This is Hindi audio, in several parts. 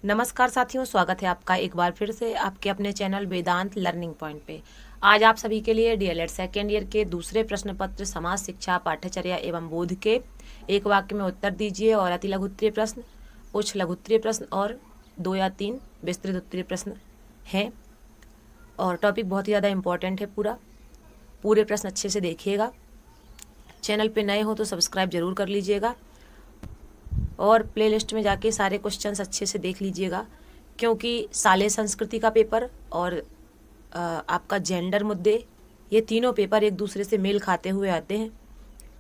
नमस्कार साथियों, स्वागत है आपका एक बार फिर से आपके अपने चैनल वेदांत लर्निंग पॉइंट पे। आज आप सभी के लिए डीएलएड सेकेंड ईयर के दूसरे प्रश्न पत्र समाज शिक्षा पाठ्यचर्या एवं बोध के एक वाक्य में उत्तर दीजिए और अति लघु उत्तरीय प्रश्न, उच्च लघु उत्तरीय प्रश्न और 2 या 3 विस्तृत उत्तरीय प्रश्न हैं। और टॉपिक बहुत ही ज़्यादा इम्पोर्टेंट है। पूरे प्रश्न अच्छे से देखिएगा। चैनल पे नए हो तो सब्सक्राइब जरूर कर लीजिएगा और प्लेलिस्ट में जाके सारे क्वेश्चंस अच्छे से देख लीजिएगा, क्योंकि शालेय संस्कृति का पेपर और आपका जेंडर मुद्दे, ये तीनों पेपर एक दूसरे से मेल खाते हुए आते हैं।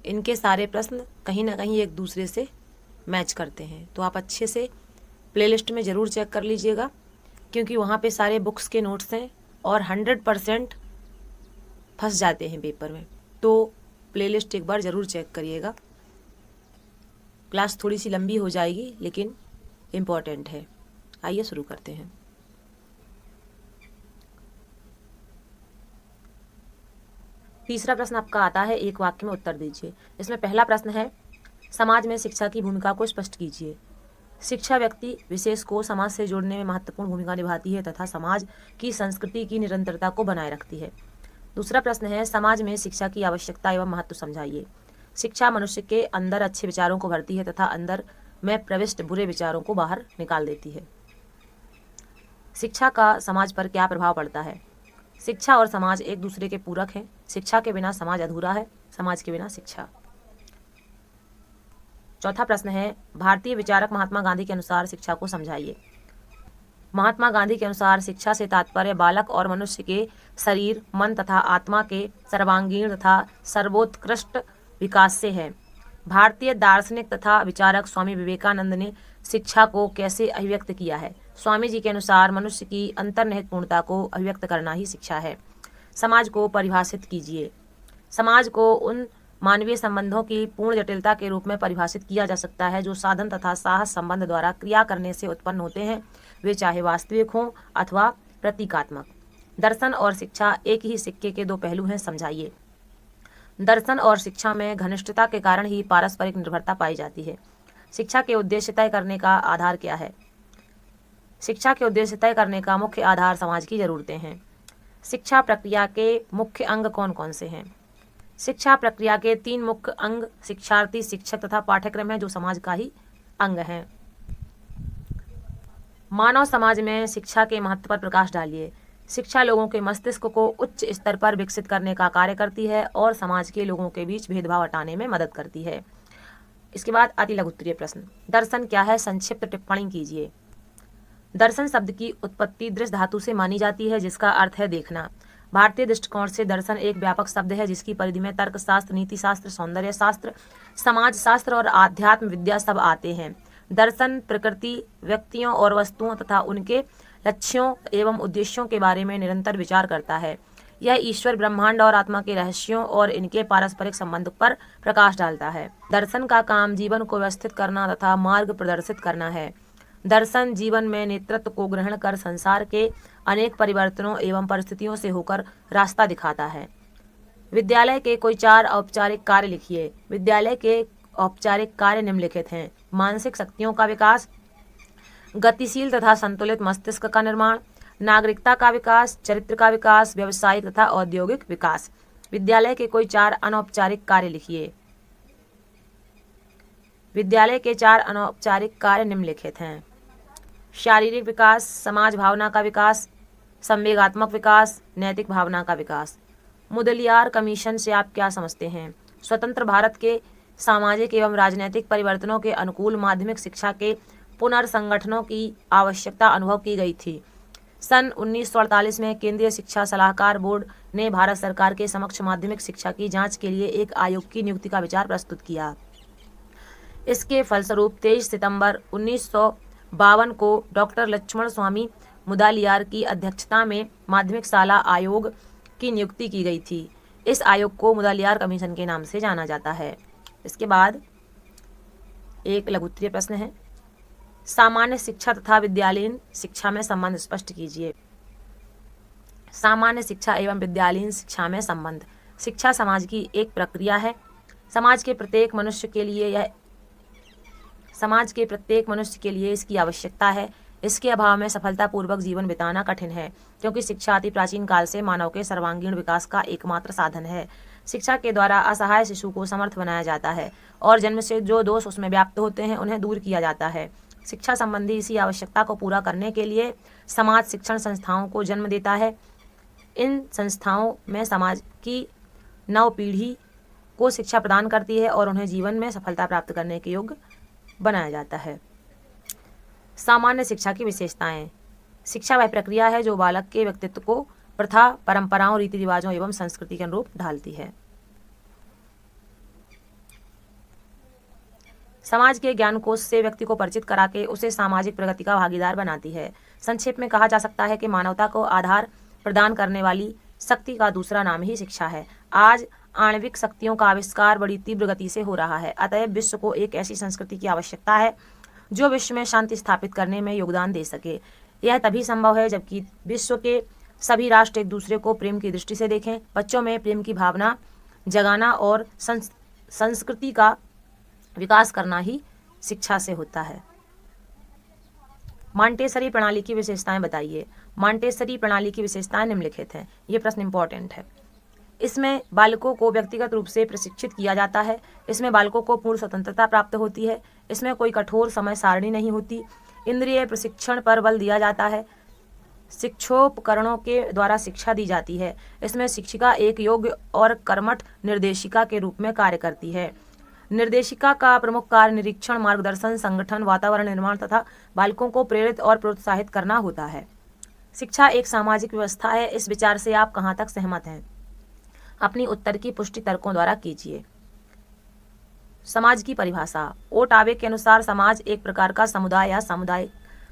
इनके सारे प्रश्न कहीं ना कहीं एक दूसरे से मैच करते हैं, तो आप अच्छे से प्लेलिस्ट में ज़रूर चेक कर लीजिएगा, क्योंकि वहाँ पे सारे बुक्स के नोट्स हैं और 100% फंस जाते हैं पेपर में। तो प्लेलिस्ट एक बार ज़रूर चेक करिएगा। क्लास थोड़ी सी लंबी हो जाएगी लेकिन इम्पॉर्टेंट है। आइए शुरू करते हैं। तीसरा प्रश्न आपका आता है, एक वाक्य में उत्तर दीजिए। इसमें पहला प्रश्न है, समाज में शिक्षा की भूमिका को स्पष्ट कीजिए। शिक्षा व्यक्ति विशेष को समाज से जोड़ने में महत्वपूर्ण भूमिका निभाती है तथा समाज की संस्कृति की निरंतरता को बनाए रखती है। दूसरा प्रश्न है, समाज में शिक्षा की आवश्यकता एवं महत्व समझाइए। शिक्षा मनुष्य के अंदर अच्छे विचारों को भरती है तथा अंदर में प्रविष्ट बुरे विचारों को बाहर निकाल देती है। शिक्षा का समाज पर क्या प्रभाव पड़ता है? शिक्षा और समाज एक दूसरे के पूरक हैं। शिक्षा के बिना समाज अधूरा है, समाज के बिना शिक्षा। चौथा प्रश्न है, भारतीय विचारक महात्मा गांधी के अनुसार शिक्षा को समझाइए। महात्मा गांधी के अनुसार शिक्षा से तात्पर्य बालक और मनुष्य के शरीर, मन तथा आत्मा के सर्वांगीण तथा सर्वोत्कृष्ट विकास से है। भारतीय दार्शनिक तथा विचारक स्वामी विवेकानंद ने शिक्षा को कैसे अभिव्यक्त किया है? स्वामी जी के अनुसार मनुष्य की अंतर्निहित पूर्णता को अभिव्यक्त करना ही शिक्षा है। समाज को परिभाषित कीजिए। समाज को उन मानवीय संबंधों की पूर्ण जटिलता के रूप में परिभाषित किया जा सकता है जो साधन तथा साहस संबंध द्वारा क्रिया करने से उत्पन्न होते हैं, वे चाहे वास्तविक हों अथवा प्रतीकात्मक। दर्शन और शिक्षा एक ही सिक्के के दो पहलू हैं, समझाइए। दर्शन और शिक्षा में घनिष्ठता के कारण ही पारस्परिक निर्भरता पाई जाती है। शिक्षा के उद्देश्य तय करने का आधार क्या है? शिक्षा के उद्देश्य तय करने का मुख्य आधार समाज की जरूरतें हैं। शिक्षा प्रक्रिया के मुख्य अंग कौन कौन से हैं? शिक्षा प्रक्रिया के 3 मुख्य अंग शिक्षार्थी, शिक्षक तथा पाठ्यक्रम है, जो समाज का ही अंग है। मानव समाज में शिक्षा के महत्व पर प्रकाश डालिए। शिक्षा लोगों के मस्तिष्क को उच्च स्तर पर विकसित करने का कार्य करती है और समाज के लोगों के बीच भेदभाव हटाने में मदद करती है। इसके बाद अति लघु उत्तरीय प्रश्न, दर्शन क्या है? संक्षिप्त टिप्पणी कीजिए। दर्शन शब्द की उत्पत्ति दृश्य धातु से मानी जाती है, जिसका अर्थ है देखना। भारतीय दृष्टिकोण से दर्शन एक व्यापक शब्द है, जिसकी परिधि में तर्कशास्त्र, नीति शास्त्र, सौंदर्य शास्त्र, समाज शास्त्र और आध्यात्म विद्या सब आते हैं। दर्शन प्रकृति, व्यक्तियों और वस्तुओं तथा उनके लक्ष्यों एवं उद्देश्यों के बारे में निरंतर विचार करता है। यह ईश्वर, ब्रह्मांड और आत्मा के रहस्यों और इनके पारस्परिक संबंध पर प्रकाश डालता है। दर्शन का काम जीवन को व्यवस्थित करना तथा मार्ग प्रदर्शित करना है। दर्शन जीवन में नेतृत्व को ग्रहण कर संसार के अनेक परिवर्तनों एवं परिस्थितियों से होकर रास्ता दिखाता है। विद्यालय के कोई 4 औपचारिक कार्य लिखिए। विद्यालय के औपचारिक कार्य निम्नलिखित हैं: मानसिक शक्तियों का विकास, गतिशील तथा संतुलित मस्तिष्क का निर्माण, नागरिकता का विकास, चरित्र का विकास, व्यवसायिक तथा औद्योगिक विकास। विद्यालय के कोई 4 अनौपचारिक कार्य लिखिए। विद्यालय के 4 अनौपचारिक कार्य निम्नलिखित हैं: शारीरिक विकास, समाज भावना का विकास, संवेगात्मक विकास, नैतिक भावना का विकास। मुदलियार कमीशन से आप क्या समझते हैं? स्वतंत्र भारत के सामाजिक एवं राजनीतिक परिवर्तनों के अनुकूल माध्यमिक शिक्षा के पुनर्संगठनों की आवश्यकता अनुभव की गई थी। सन 1948 में केंद्रीय शिक्षा सलाहकार बोर्ड ने भारत सरकार के समक्ष माध्यमिक शिक्षा की जांच के लिए एक आयोग की नियुक्ति का विचार प्रस्तुत किया। इसके फलस्वरूप 23 सितंबर 1952 को डॉक्टर लक्ष्मण स्वामी मुदलियार की अध्यक्षता में माध्यमिक शाला आयोग की नियुक्ति की गई थी। इस आयोग को मुदलियार कमीशन के नाम से जाना जाता है। इसके बाद एक लघु उत्तरीय प्रश्न है, सामान्य शिक्षा तथा विद्यालयीन शिक्षा में संबंध स्पष्ट कीजिए। सामान्य शिक्षा एवं विद्यालयीन शिक्षा में संबंध। शिक्षा समाज की एक प्रक्रिया है। समाज के प्रत्येक मनुष्य के लिए इसकी आवश्यकता है। इसके अभाव में सफलतापूर्वक जीवन बिताना कठिन है, क्योंकि शिक्षा अति प्राचीन काल से मानव के सर्वांगीण विकास का एकमात्र साधन है। शिक्षा के द्वारा असहाय शिशु को समर्थ बनाया जाता है और जन्म से जो दोष उसमें व्याप्त होते हैं उन्हें दूर किया जाता है। शिक्षा संबंधी इसी आवश्यकता को पूरा करने के लिए समाज शिक्षण संस्थाओं को जन्म देता है। इन संस्थाओं में समाज की नव पीढ़ी को शिक्षा प्रदान करती है और उन्हें जीवन में सफलता प्राप्त करने के योग्य बनाया जाता है। सामान्य शिक्षा की विशेषताएं। शिक्षा वह प्रक्रिया है जो बालक के व्यक्तित्व को प्रथा, परंपराओं, रीति रिवाजों एवं संस्कृति के अनुरूप ढालती है। समाज के ज्ञान कोश से व्यक्ति को परिचित करा के उसे सामाजिक प्रगति का भागीदार बनाती है। संक्षेप में कहा जा सकता है कि मानवता को आधार प्रदान करने वाली शक्ति का दूसरा नाम ही शिक्षा है। आज आणविक शक्तियों का आविष्कार बड़ी तीव्र गति से हो रहा है, अतएव विश्व को एक ऐसी संस्कृति की आवश्यकता है जो विश्व में शांति स्थापित करने में योगदान दे सके। यह तभी संभव है जबकि विश्व के सभी राष्ट्र एक दूसरे को प्रेम की दृष्टि से देखें। बच्चों में प्रेम की भावना जगाना और संस्कृति का विकास करना ही शिक्षा से होता है। मॉन्टेसरी प्रणाली की विशेषताएं बताइए। मॉन्टेसरी प्रणाली की विशेषताएं निम्नलिखित हैं। ये प्रश्न इंपॉर्टेंट है। इसमें बालकों को व्यक्तिगत रूप से प्रशिक्षित किया जाता है। इसमें बालकों को पूर्ण स्वतंत्रता प्राप्त होती है। इसमें कोई कठोर समय सारणी नहीं होती। इंद्रिय प्रशिक्षण पर बल दिया जाता है। शिक्षोपकरणों के द्वारा शिक्षा दी जाती है। इसमें शिक्षिका एक योग्य और कर्मठ निर्देशिका के रूप में कार्य करती है। निर्देशिका का प्रमुख कार्य निरीक्षण, मार्गदर्शन, संगठन, वातावरण निर्माण तथा बालकों को प्रेरित और प्रोत्साहित करना होता है। शिक्षा एक सामाजिक व्यवस्था है। इस विचार से आप कहाँ तक सहमत हैं? अपनी उत्तर की पुष्टि तर्कों द्वारा कीजिए। समाज की परिभाषा। ओटावे के अनुसार समाज एक प्रकार का समुदाय या समुदाय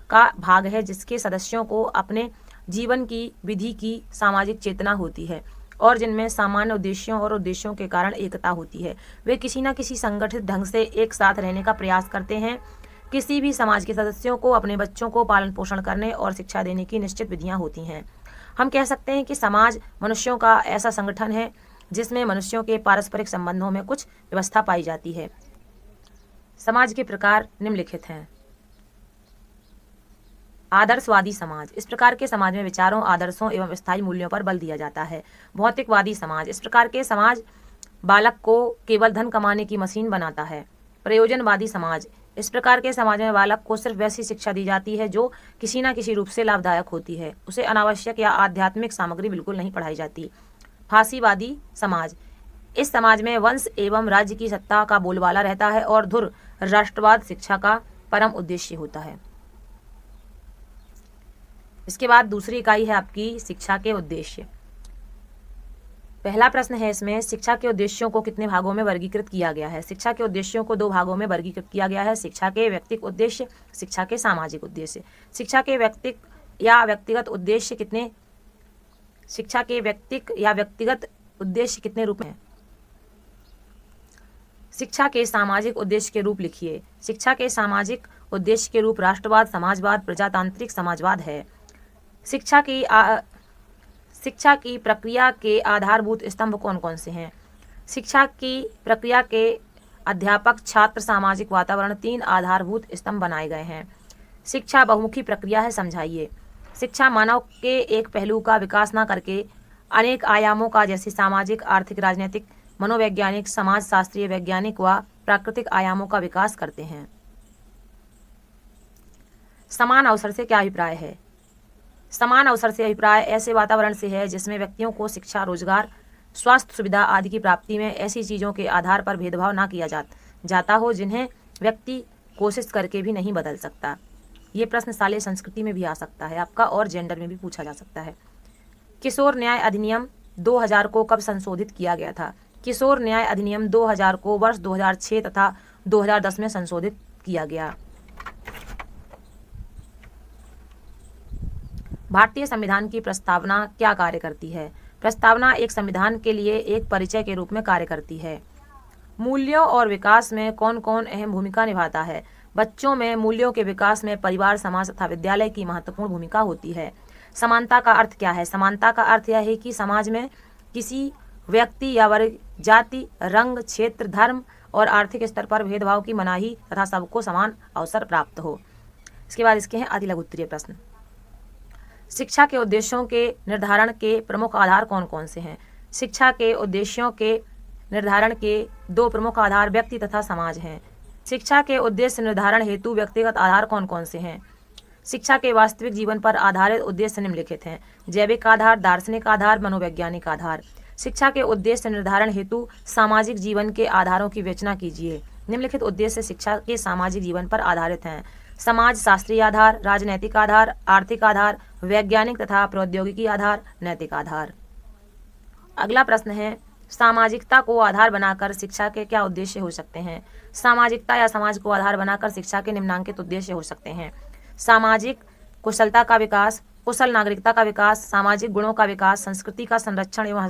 का भाग है जिसके सदस्यों को अपने जीवन की विधि की सामाजिक चेतना होती है और जिनमें सामान्य उद्देश्यों और उद्देश्यों के कारण एकता होती है। वे किसी न किसी संगठित ढंग से एक साथ रहने का प्रयास करते हैं। किसी भी समाज के सदस्यों को अपने बच्चों को पालन पोषण करने और शिक्षा देने की निश्चित विधियां होती हैं। हम कह सकते हैं कि समाज मनुष्यों का ऐसा संगठन है जिसमें मनुष्यों के पारस्परिक संबंधों में कुछ व्यवस्था पाई जाती है। समाज के प्रकार निम्नलिखित हैं। आदर्शवादी समाज। इस प्रकार के समाज में विचारों, आदर्शों एवं स्थायी मूल्यों पर बल दिया जाता है। भौतिकवादी समाज। इस प्रकार के समाज बालक को केवल धन कमाने की मशीन बनाता है। प्रयोजनवादी समाज। इस प्रकार के समाज में बालक को सिर्फ वैसी शिक्षा दी जाती है जो किसी न किसी रूप से लाभदायक होती है। उसे अनावश्यक या आध्यात्मिक सामग्री बिल्कुल नहीं पढ़ाई जाती। फांसीवादी समाज। इस समाज में वंश एवं राज्य की सत्ता का बोलबाला रहता है और धुर राष्ट्रवाद शिक्षा का परम उद्देश्य होता है। इसके बाद दूसरी इकाई है आपकी शिक्षा के उद्देश्य। पहला प्रश्न है इसमें, शिक्षा के उद्देश्यों को कितने भागों में वर्गीकृत किया गया है? शिक्षा के उद्देश्यों को 2 भागों में वर्गीकृत किया गया है। शिक्षा के व्यक्तिगत उद्देश्य, शिक्षा के सामाजिक उद्देश्य। शिक्षा के व्यक्तिगत उद्देश्य कितने रूप में हैं? शिक्षा के सामाजिक उद्देश्य के रूप लिखिए। शिक्षा के सामाजिक उद्देश्य के रूप राष्ट्रवाद, समाजवाद, प्रजातांत्रिक समाजवाद है। शिक्षा की प्रक्रिया के आधारभूत स्तंभ कौन कौन से हैं? शिक्षा की प्रक्रिया के अध्यापक, छात्र, सामाजिक वातावरण 3 आधारभूत स्तंभ बनाए गए हैं। शिक्षा बहुमुखी प्रक्रिया है, समझाइए। शिक्षा मानव के एक पहलू का विकास न करके अनेक आयामों का, जैसे सामाजिक, आर्थिक, राजनीतिक, मनोवैज्ञानिक, समाज शास्त्रीय, वैज्ञानिक व प्राकृतिक आयामों का विकास करते हैं। समान अवसर से क्या अभिप्राय है? समान अवसर से अभिप्राय ऐसे वातावरण से है जिसमें व्यक्तियों को शिक्षा, रोजगार, स्वास्थ्य सुविधा आदि की प्राप्ति में ऐसी चीज़ों के आधार पर भेदभाव ना किया जाता हो जिन्हें व्यक्ति कोशिश करके भी नहीं बदल सकता। ये प्रश्न शालेय संस्कृति में भी आ सकता है आपका और जेंडर में भी पूछा जा सकता है। किशोर न्याय अधिनियम 2000 को कब संशोधित किया गया था? किशोर न्याय अधिनियम 2000 को वर्ष 2006 तथा 2010 में संशोधित किया गया। भारतीय संविधान की प्रस्तावना क्या कार्य करती है? प्रस्तावना एक संविधान के लिए एक परिचय के रूप में कार्य करती है। मूल्यों और विकास में कौन कौन अहम भूमिका निभाता है? बच्चों में मूल्यों के विकास में परिवार, समाज तथा विद्यालय की महत्वपूर्ण भूमिका होती है। समानता का अर्थ क्या है? समानता का अर्थ यह है कि समाज में किसी व्यक्ति या वर्ग, जाति, रंग, क्षेत्र, धर्म और आर्थिक स्तर पर भेदभाव की मनाही तथा सबको समान अवसर प्राप्त हो। इसके बाद इसके हैं अति लघु उत्तरीय प्रश्न। शिक्षा के उद्देश्यों के निर्धारण के प्रमुख आधार कौन कौन से हैं? शिक्षा के उद्देश्यों के निर्धारण के दो प्रमुख आधार व्यक्ति तथा समाज हैं। शिक्षा के उद्देश्य निर्धारण हेतु व्यक्तिगत आधार कौन कौन से हैं? शिक्षा के वास्तविक जीवन पर आधारित उद्देश्य निम्नलिखित हैं: जैविक आधार, दार्शनिक आधार, मनोवैज्ञानिक आधार। शिक्षा के उद्देश्य निर्धारण हेतु सामाजिक जीवन के आधारों की विवेचना कीजिए। निम्नलिखित उद्देश्य शिक्षा के सामाजिक जीवन पर आधारित हैं: समाज शास्त्रीय आधार, राजनैतिक आधार, आर्थिक आधार, वैज्ञानिक तथा प्रौद्योगिकी आधार, नैतिक आधार। अगला प्रश्न है, सामाजिकता को आधार बनाकर शिक्षा के क्या उद्देश्य हो सकते हैं? सामाजिकता या समाज को आधार बनाकर शिक्षा के निम्नांकित उद्देश्य हो सकते हैं: सामाजिक कुशलता का विकास, कुशल नागरिकता का विकास, सामाजिक गुणों का विकास, संस्कृति का संरक्षण एवं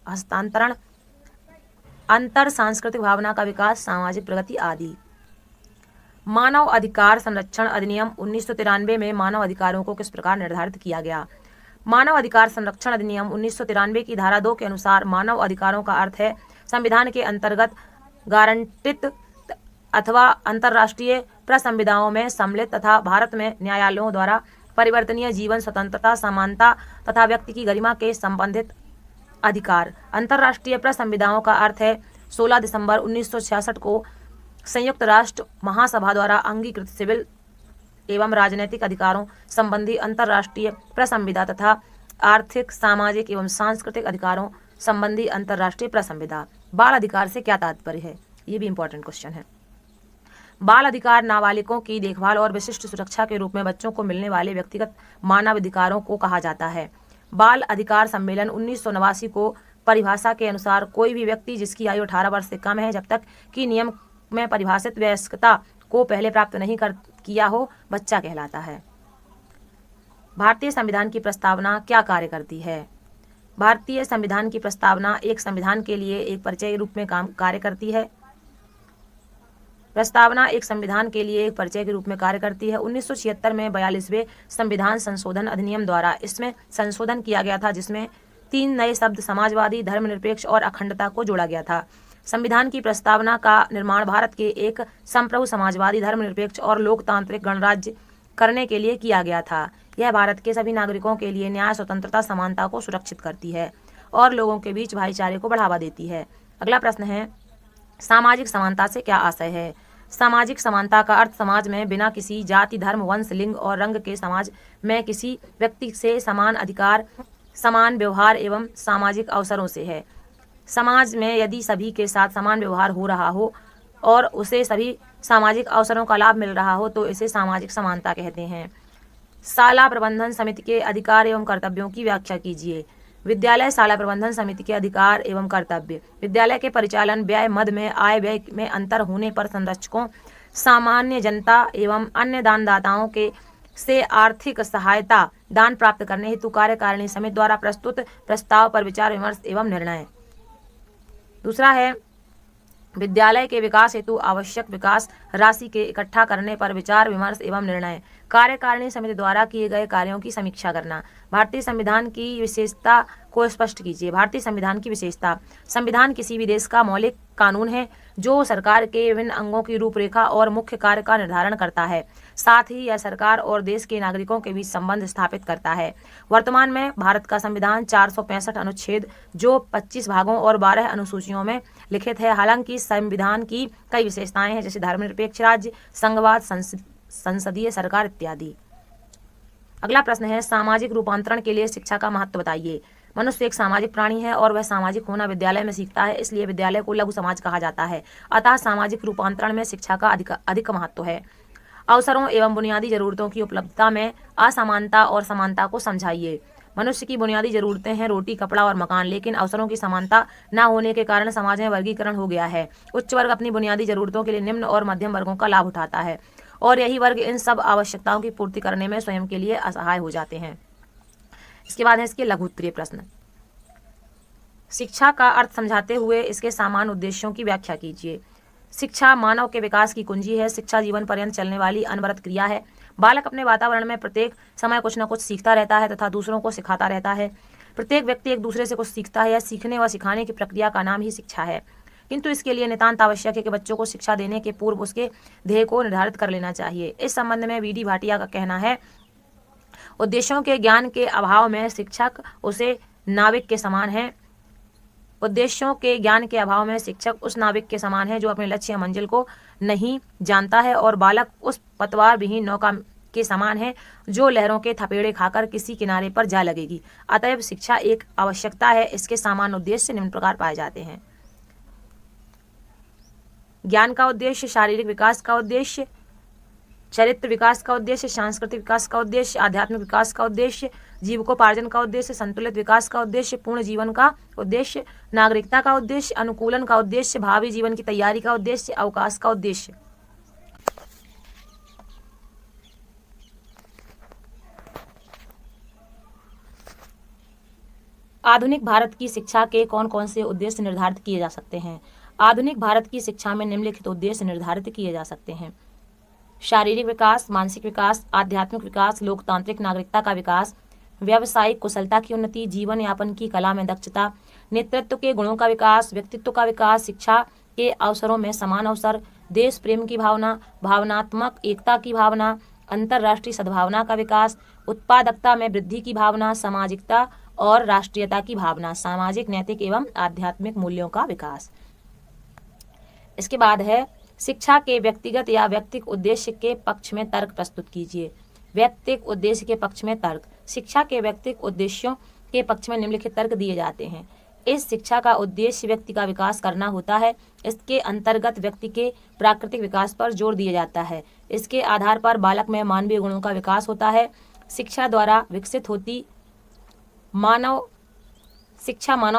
हस्तांतरण, अंतर सांस्कृतिक भावना का विकास, सामाजिक प्रगति आदि। मानव अधिकार संरक्षण अधिनियम 1993 में मानव अधिकारों को किस प्रकार निर्धारित किया गया? मानव अधिकार संरक्षण अधिनियम 1993 की धारा 2 के अनुसार मानव अधिकारों का अर्थ है संविधान के अंतर्गत गारंटित अथवा अंतर्राष्ट्रीय प्रसंविधाओं में सम्मिलित तथा भारत में न्यायालयों द्वारा परिवर्तनीय जीवन स्वतंत्रता, समानता तथा व्यक्ति की गरिमा के संबंधित अधिकार। अंतर्राष्ट्रीय प्रसंविधाओं का अर्थ है 16 दिसंबर 1966 को संयुक्त राष्ट्र महासभा द्वारा अंगीकृत सिविल एवं राजनैतिक अधिकारों संबंधी अंतर्राष्ट्रीय प्रसंविधा तथा आर्थिक, सामाजिक एवं सांस्कृतिक अधिकारों संबंधी अंतर्राष्ट्रीय प्रसंविधा। बाल अधिकार से क्या तात्पर्य है? ये भी इंपॉर्टेंट क्वेश्चन है। बाल अधिकार नाबालिगों की देखभाल और विशिष्ट सुरक्षा के रूप में बच्चों को मिलने वाले व्यक्तिगत मानव अधिकारों को कहा जाता है। बाल अधिकार सम्मेलन 1989 को परिभाषा के अनुसार कोई भी व्यक्ति जिसकी आयु 18 वर्ष से कम है जब तक कि नियम में परिभाषित वयस्कता को पहले प्राप्त नहीं किया हो, बच्चा कहलाता है। भारतीय संविधान की प्रस्तावना क्या कार्य करती है? भारतीय संविधान की प्रस्तावना एक संविधान के लिए एक परिचय के रूप में कार्य करती है। प्रस्तावना एक संविधान के लिए एक परिचय के रूप में कार्य करती है। 1976 में 42वें संविधान संशोधन अधिनियम द्वारा इसमें संशोधन किया गया था, जिसमें 3 नए शब्द समाजवादी, धर्मनिरपेक्ष और अखंडता को जोड़ा गया था। संविधान की प्रस्तावना का निर्माण भारत के एक संप्रभु समाजवादी, धर्मनिरपेक्ष और लोकतांत्रिक गणराज्य करने के लिए किया गया था। यह भारत के सभी नागरिकों के लिए न्याय, स्वतंत्रता, समानता को सुरक्षित करती है और लोगों के बीच भाईचारे को बढ़ावा देती है। अगला प्रश्न है, सामाजिक समानता से क्या आशय है? सामाजिक समानता का अर्थ समाज में बिना किसी जाति, धर्म, वंश, लिंग और रंग के समाज में किसी व्यक्ति से समान अधिकार, समान व्यवहार एवं सामाजिक अवसरों से है। समाज में यदि सभी के साथ समान व्यवहार हो रहा हो और उसे सभी सामाजिक अवसरों का लाभ मिल रहा हो तो इसे सामाजिक समानता कहते हैं। शाला प्रबंधन समिति के अधिकार एवं कर्तव्यों की व्याख्या कीजिए। विद्यालय शाला प्रबंधन समिति के अधिकार एवं कर्तव्य: विद्यालय के परिचालन व्यय मद में आय व्यय में अंतर होने पर संरक्षकों, सामान्य जनता एवं अन्य दानदाताओं के से आर्थिक सहायता दान प्राप्त करने हेतु कार्यकारिणी समिति द्वारा प्रस्तुत प्रस्ताव पर विचार विमर्श एवं निर्णय। दूसरा है, विद्यालय के विकास हेतु आवश्यक विकास राशि के इकट्ठा करने पर विचार विमर्श एवं निर्णय। कार्यकारिणी समिति द्वारा किए गए कार्यों की समीक्षा करना। भारतीय संविधान की विशेषता को स्पष्ट कीजिए। भारतीय संविधान की विशेषता: संविधान किसी भी देश का मौलिक कानून है जो सरकार के विभिन्न अंगों की रूपरेखा और मुख्य कार्य का निर्धारण करता है। साथ ही यह सरकार और देश के नागरिकों के बीच संबंध स्थापित करता है। वर्तमान में भारत का संविधान 465 अनुच्छेद जो 25 भागों और 12 अनुसूचियों में लिखित है। हालांकि संविधान की कई विशेषताएं हैं, जैसे धर्मनिरपेक्ष राज्य, संघवाद, संसदीय सरकार इत्यादि। अगला प्रश्न है, सामाजिक रूपांतरण के लिए शिक्षा का महत्व बताइए। मनुष्य एक सामाजिक प्राणी है और वह सामाजिक होना विद्यालय में सीखता है, इसलिए विद्यालय को लघु समाज कहा जाता है। अतः सामाजिक रूपांतरण में शिक्षा का अधिक महत्व है। अवसरों एवं बुनियादी जरूरतों की उपलब्धता में असमानता और समानता को समझाइए। मनुष्य की बुनियादी जरूरतें हैं रोटी, कपड़ा और मकान, लेकिन अवसरों की समानता न होने के कारण समाज में वर्गीकरण हो गया है। उच्च वर्ग अपनी बुनियादी जरूरतों के लिए निम्न और मध्यम वर्गों का लाभ उठाता है और यही वर्ग इन सब आवश्यकताओं की पूर्ति करने में स्वयं के लिए असहाय हो जाते हैं। इसके बाद है इसके लघु उत्तरीय प्रश्न। शिक्षा का अर्थ समझाते हुए इसके सामान्य उद्देश्यों की व्याख्या कीजिए। शिक्षा मानव के विकास की कुंजी है। शिक्षा जीवन पर्यंत चलने वाली अनवरत क्रिया है। बालक अपने वातावरण में प्रत्येक समय कुछ न कुछ सीखता रहता है तथा दूसरों को सिखाता रहता है। प्रत्येक व्यक्ति एक दूसरे से कुछ सीखता है। यह सीखने व सिखाने की प्रक्रिया का नाम ही शिक्षा है। किंतु इसके लिए नितांत आवश्यक है कि बच्चों को शिक्षा देने के पूर्व उसके ध्येय को निर्धारित कर लेना चाहिए। इस संबंध में वीडी भाटिया का कहना है, उद्देश्यों के ज्ञान के अभाव में शिक्षक उसे नाविक के समान है। उद्देश्यों के ज्ञान के अभाव में शिक्षक उस नाविक के समान है जो अपने लक्ष्य या मंजिल को नहीं जानता है, और बालक उस पतवार विहीन नौका के समान है जो लहरों के थपेड़े खाकर किसी किनारे पर जा लगेगी। अतएव शिक्षा एक आवश्यकता है। इसके सामान्य उद्देश्य निम्न प्रकार पाए जाते हैं। ज्ञान का उद्देश्य, शारीरिक विकास का उद्देश्य, चरित्र विकास का उद्देश्य, सांस्कृतिक विकास का उद्देश्य, आध्यात्मिक विकास का उद्देश्य, जीविकोपार्जन का उद्देश्य, संतुलित विकास का उद्देश्य, पूर्ण जीवन का उद्देश्य, नागरिकता का उद्देश्य, अनुकूलन का उद्देश्य, भावी जीवन की तैयारी का उद्देश्य, अवकाश का उद्देश्य। आधुनिक भारत की शिक्षा के कौन कौन से उद्देश्य निर्धारित किए जा सकते हैं? आधुनिक भारत की शिक्षा में निम्नलिखित उद्देश्य निर्धारित किए जा सकते हैं: शारीरिक विकास, मानसिक विकास, आध्यात्मिक विकास, लोकतांत्रिक नागरिकता का विकास, व्यावसायिक कुशलता की उन्नति, जीवन यापन की कला में दक्षता, नेतृत्व के गुणों का विकास, व्यक्तित्व का विकास, शिक्षा के अवसरों में समान अवसर, देश प्रेम की भावना, भावनात्मक एकता की भावना, अंतर्राष्ट्रीय सद्भावना का विकास, उत्पादकता में वृद्धि की भावना, सामाजिकता और राष्ट्रीयता की भावना, सामाजिक, नैतिक एवं आध्यात्मिक मूल्यों का विकास। इसके बाद है शिक्षा के व्यक्तिगत या व्यक्तिक उद्देश्य के पक्ष में तर्क प्रस्तुत कीजिए। व्यक्तिक उद्देश्य के पक्ष में तर्क। शिक्षा के व्यक्तिक उद्देश्यों के पक्ष में निम्नलिखित तर्क दिए जाते हैं। इस शिक्षा का उद्देश्य व्यक्ति का विकास करना होता है। इसके अंतर्गत व्यक्ति के प्राकृतिक विकास पर जोर दिया जाता है। इसके आधार पर बालक में मानवीय गुणों का विकास होता है। शिक्षा मानव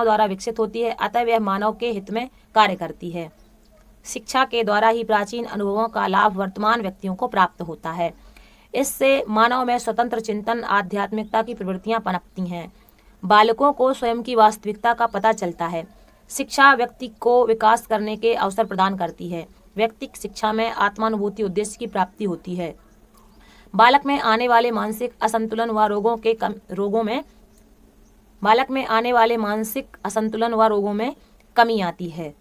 द्वारा विकसित होती है, अतः वह मानव के हित में कार्य करती है। शिक्षा के द्वारा ही प्राचीन अनुभवों का लाभ वर्तमान व्यक्तियों को प्राप्त होता है। इससे मानव में स्वतंत्र चिंतन, आध्यात्मिकता की प्रवृत्तियां पनपती हैं। बालकों को स्वयं की वास्तविकता का पता चलता है। शिक्षा व्यक्ति को विकास करने के अवसर प्रदान करती है। व्यक्तिक शिक्षा में आत्मानुभूति उद्देश्य की प्राप्ति होती है। बालक में आने वाले मानसिक असंतुलन व रोगों में कमी आती है।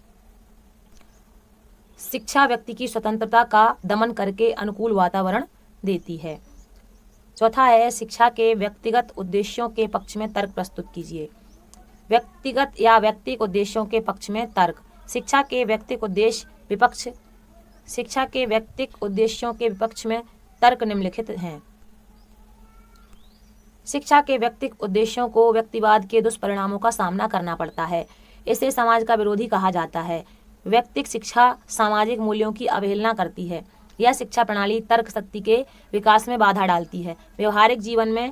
शिक्षा व्यक्ति की स्वतंत्रता का दमन करके अनुकूल वातावरण देती है। चौथा है शिक्षा के व्यक्तिगत उद्देश्यों के पक्ष में तर्क प्रस्तुत कीजिए। व्यक्तिगत या व्यक्तिक उद्देश्यों के पक्ष में तर्क। शिक्षा के व्यक्तिक उद्देश्यों के विपक्ष में तर्क निम्नलिखित हैं। शिक्षा के व्यक्तिक उद्देश्यों को व्यक्तिवाद के दुष्परिणामों का सामना करना पड़ता है। इसे समाज का विरोधी कहा जाता है। व्यक्तिक शिक्षा सामाजिक मूल्यों की अवहेलना करती है। यह शिक्षा प्रणाली तर्क शक्ति के विकास में बाधा डालती है। व्यवहारिक जीवन में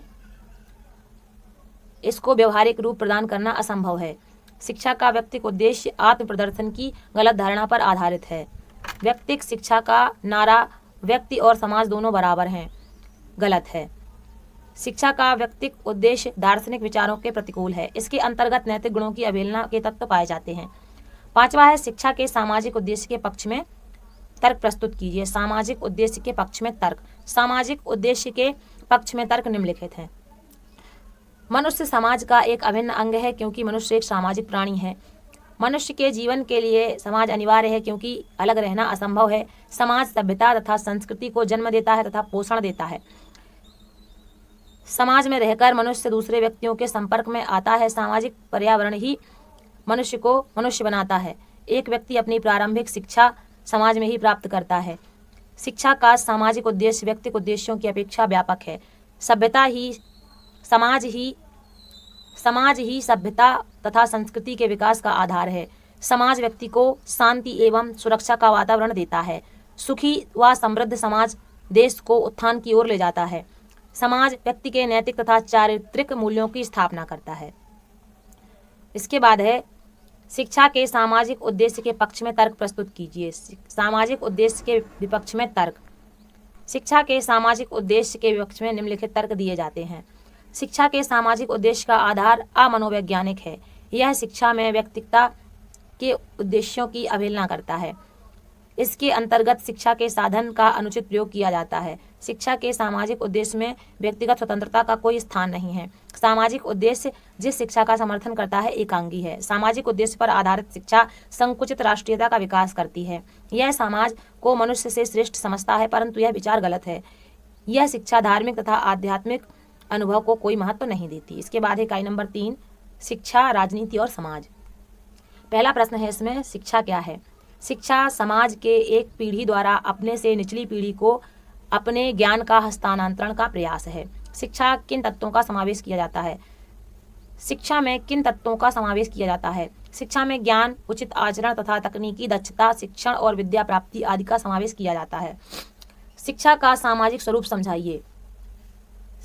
इसको व्यवहारिक रूप प्रदान करना असंभव है। शिक्षा का व्यक्तिक उद्देश्य आत्म प्रदर्शन की गलत धारणा पर आधारित है। व्यक्तिक शिक्षा का नारा व्यक्ति और समाज दोनों बराबर हैं, गलत है। शिक्षा का व्यक्तिक उद्देश्य दार्शनिक विचारों के प्रतिकूल है। इसके अंतर्गत नैतिक गुणों की अवहेलना के तत्व पाए जाते हैं। पांचवा है शिक्षा के सामाजिक उद्देश्य के पक्ष में तर्क प्रस्तुत कीजिए। सामाजिक उद्देश्य के पक्ष में तर्क। सामाजिक उद्देश्य के पक्ष में तर्क निम्नलिखित हैं। मनुष्य समाज का एक अभिन्न अंग है क्योंकि मनुष्य एक सामाजिक प्राणी है। मनुष्य के जीवन के लिए समाज अनिवार्य है क्योंकि अलग रहना असंभव है। समाज सभ्यता तथा संस्कृति को जन्म देता है तथा पोषण देता है। समाज में रहकर मनुष्य दूसरे व्यक्तियों के संपर्क में आता है। सामाजिक पर्यावरण ही मनुष्य को मनुष्य बनाता है। एक व्यक्ति अपनी प्रारंभिक शिक्षा समाज में ही प्राप्त करता है। शिक्षा का सामाजिक उद्देश्य व्यक्तिगत उद्देश्यों की अपेक्षा व्यापक है। समाज ही सभ्यता तथा संस्कृति के विकास का आधार है। समाज व्यक्ति को शांति एवं सुरक्षा का वातावरण देता है। सुखी व समृद्ध समाज देश को उत्थान की ओर ले जाता है। समाज व्यक्ति के नैतिक तथा चारित्रिक मूल्यों की स्थापना करता है। इसके बाद है शिक्षा के सामाजिक उद्देश्य के पक्ष में तर्क प्रस्तुत कीजिए। सामाजिक उद्देश्य के विपक्ष में तर्क। शिक्षा के सामाजिक उद्देश्य के विपक्ष में निम्नलिखित तर्क दिए जाते हैं। शिक्षा के सामाजिक उद्देश्य का आधार अमनोवैज्ञानिक है। यह शिक्षा में व्यक्तिगत के उद्देश्यों की अवहेलना करता है। इसके अंतर्गत शिक्षा के साधन का अनुचित प्रयोग किया जाता है। शिक्षा के सामाजिक उद्देश्य में व्यक्तिगत स्वतंत्रता का कोई स्थान नहीं है। सामाजिक उद्देश्य जिस शिक्षा का समर्थन करता है एकांगी है। सामाजिक उद्देश्य पर आधारित शिक्षा संकुचित राष्ट्रीयता का विकास करती है। यह समाज को मनुष्य से श्रेष्ठ समझता है, परंतु यह विचार गलत है। यह शिक्षा धार्मिक तथा आध्यात्मिक अनुभव को कोई महत्व नहीं देती। इसके बाद है इकाई नंबर 3, शिक्षा, राजनीति और समाज। पहला प्रश्न है इसमें, शिक्षा क्या है? शिक्षा समाज के एक पीढ़ी द्वारा अपने से निचली पीढ़ी को अपने ज्ञान का हस्तांतरण का प्रयास है। शिक्षा किन तत्वों का समावेश किया जाता है? शिक्षा में किन तत्वों का समावेश किया जाता है? शिक्षा में ज्ञान, उचित आचरण तथा तकनीकी दक्षता, शिक्षण और विद्या प्राप्ति आदि का समावेश किया जाता है। शिक्षा का सामाजिक स्वरूप समझाइए।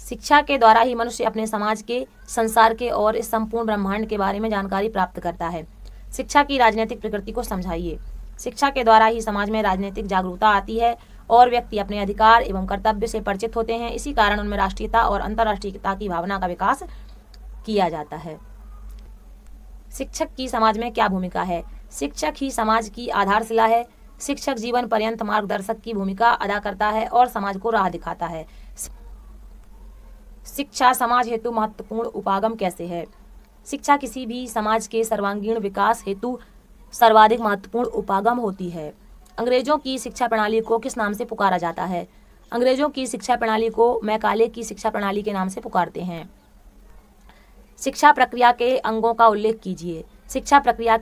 शिक्षा के द्वारा ही मनुष्य अपने समाज के, संसार के और इस संपूर्ण ब्रह्मांड के बारे में जानकारी प्राप्त करता है। शिक्षा की राजनीतिक प्रकृति को समझाइए। शिक्षा के द्वारा ही समाज में राजनीतिक जागरूकता आती है और व्यक्ति अपने अधिकार एवं कर्तव्य से परिचित होते हैं। इसी कारण उनमें राष्ट्रीयता और अंतर्राष्ट्रीयता की भावना का विकास किया जाता है। शिक्षक की समाज में क्या भूमिका है? शिक्षक ही समाज की आधारशिला है। शिक्षक जीवन पर्यंत मार्गदर्शक की भूमिका अदा करता है और समाज को राह दिखाता है। शिक्षा समाज हेतु महत्वपूर्ण उपागम कैसे है? शिक्षा किसी भी समाज के सर्वांगीण विकास हेतु सर्वाधिक महत्वपूर्ण उपागम होती है। अंग्रेजों की शिक्षा प्रणाली को किस नाम से पुकारा जाता है? अंग्रेजों की शिक्षा प्रणाली को मैकाले की शिक्षा प्रणाली के नाम से पुकारते हैं। शिक्षा प्रक्रिया के अंगों का उल्लेख कीजिए। शिक्षा प्रक्रिया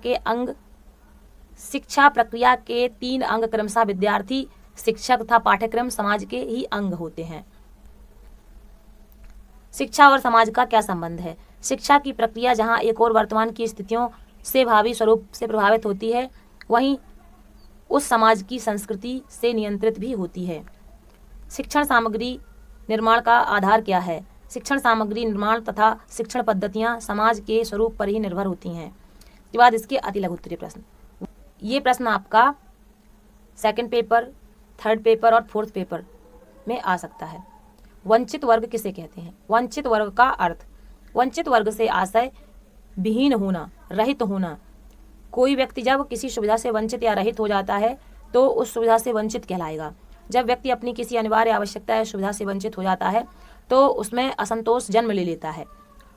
के 3 अंग क्रमशः विद्यार्थी, शिक्षक तथा पाठ्यक्रम समाज के ही अंग होते हैं। शिक्षा और समाज का क्या संबंध है? शिक्षा की प्रक्रिया जहाँ एक और वर्तमान की स्थितियों से भावी स्वरूप से प्रभावित होती है, वहीं उस समाज की संस्कृति से नियंत्रित भी होती है। शिक्षण सामग्री निर्माण का आधार क्या है? शिक्षण सामग्री निर्माण तथा शिक्षण पद्धतियाँ समाज के स्वरूप पर ही निर्भर होती हैं। इसके बाद इसके अति लघु उत्तरीय प्रश्न। ये प्रश्न आपका 2nd पेपर, 3rd पेपर और 4th पेपर में आ सकता है। वंचित वर्ग किसे कहते हैं? वंचित वर्ग का अर्थ, वंचित वर्ग से आशय विहीन होना, रहित होना। कोई व्यक्ति जब किसी सुविधा से वंचित या रहित हो जाता है तो उस सुविधा से वंचित कहलाएगा। जब व्यक्ति अपनी किसी अनिवार्य आवश्यकता या सुविधा से वंचित हो जाता है तो उसमें असंतोष जन्म ले लेता है।